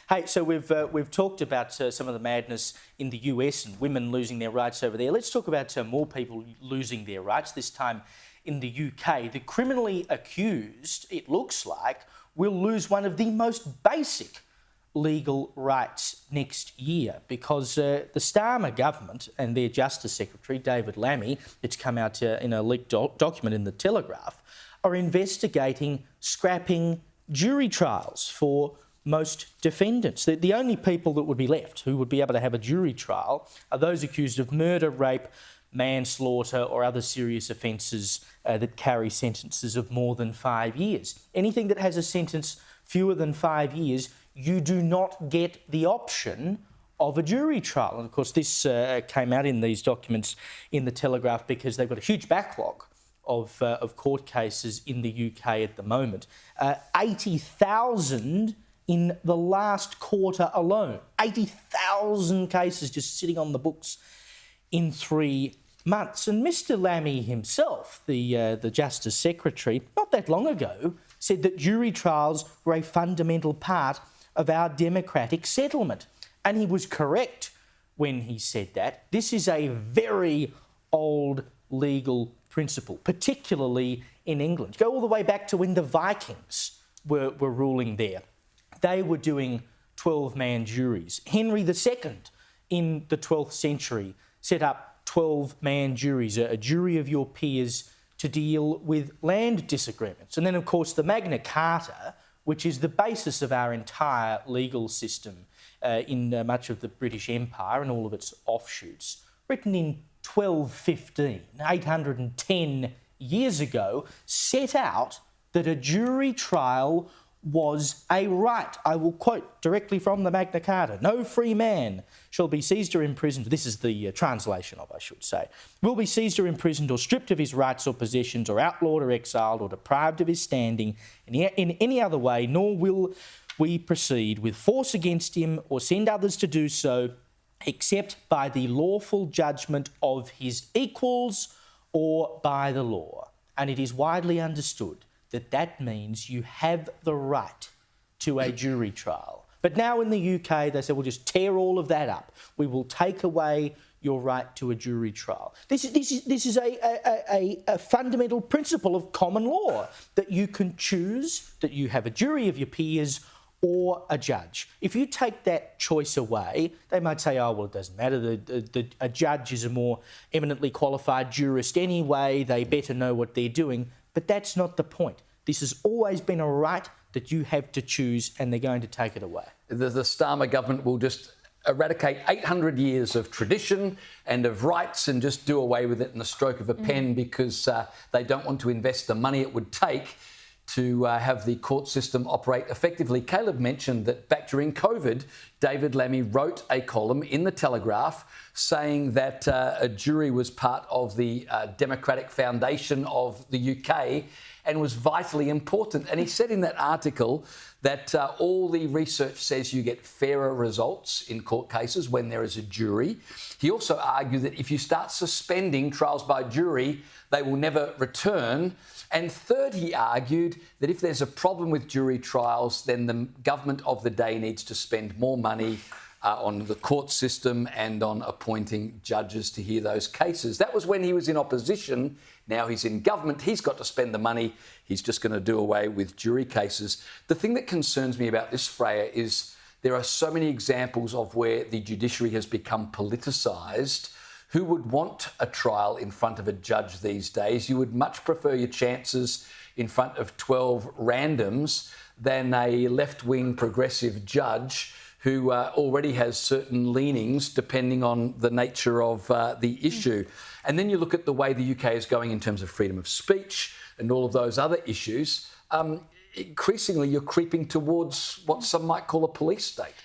Hey, so we've talked about some of the madness in the US and women losing their rights over there. Let's talk about more people losing their rights, this time in the UK. The criminally accused, it looks like, will lose one of the most basic legal rights next year because the Starmer government and their Justice Secretary, David Lammy, it's come out in a leaked document in the Telegraph, are investigating scrapping jury trials for most defendants. The only people that would be left who would be able to have a jury trial are those accused of murder, rape, manslaughter or other serious offences that carry sentences of more than 5 years. Anything that has a sentence fewer than 5 years, you do not get the option of a jury trial. And of course this came out in these documents in the Telegraph because they've got a huge backlog of court cases in the UK at the moment. 80,000 in the last quarter alone. 80,000 cases just sitting on the books in 3 months. And Mr Lammy himself, the Justice Secretary, not that long ago, said that jury trials were a fundamental part of our democratic settlement. And he was correct when he said that. This is a very old legal principle, particularly in England. Go all the way back to when the Vikings were ruling there. They were doing 12-man juries. Henry II in the 12th century set up 12-man juries, a jury of your peers to deal with land disagreements. And then, of course, the Magna Carta, which is the basis of our entire legal system in much of the British Empire and all of its offshoots, written in 1215, 810 years ago, set out that a jury trial was a right. I will quote directly from the Magna Carta. No free man shall be seized or imprisoned. This is the translation of, I should say. Will be seized or imprisoned or stripped of his rights or possessions or outlawed or exiled or deprived of his standing in any other way, nor will we proceed with force against him or send others to do so, except by the lawful judgment of his equals or by the law. And it is widely understood that that means you have the right to a jury trial. But now in the UK, they say, we'll just tear all of that up. We will take away your right to a jury trial. This is a fundamental principle of common law, that you can choose, that you have a jury of your peers or a judge. If you take that choice away, they might say, oh, well, it doesn't matter. A judge is a more eminently qualified jurist anyway. They better know what they're doing. But that's not the point. This has always been a right that you have to choose, and they're going to take it away. The Starmer government will just eradicate 800 years of tradition and of rights and just do away with it in the stroke of a pen because they don't want to invest the money it would take to have the court system operate effectively. Caleb mentioned that back during COVID, David Lammy wrote a column in the Telegraph saying that a jury was part of the democratic foundation of the UK and was vitally important. And he said in that article that all the research says you get fairer results in court cases when there is a jury. He also argued that if you start suspending trials by jury, they will never return. And third, he argued that if there's a problem with jury trials, then the government of the day needs to spend more money on the court system and on appointing judges to hear those cases. That was when he was in opposition. Now he's in government. He's got to spend the money. He's just going to do away with jury cases. The thing that concerns me about this, Freya, is there are so many examples of where the judiciary has become politicised. Who would want a trial in front of a judge these days? You would much prefer your chances in front of 12 randoms than a left-wing progressive judge who already has certain leanings depending on the nature of the issue. And then you look at the way the UK is going in terms of freedom of speech and all of those other issues. Increasingly, you're creeping towards what some might call a police state.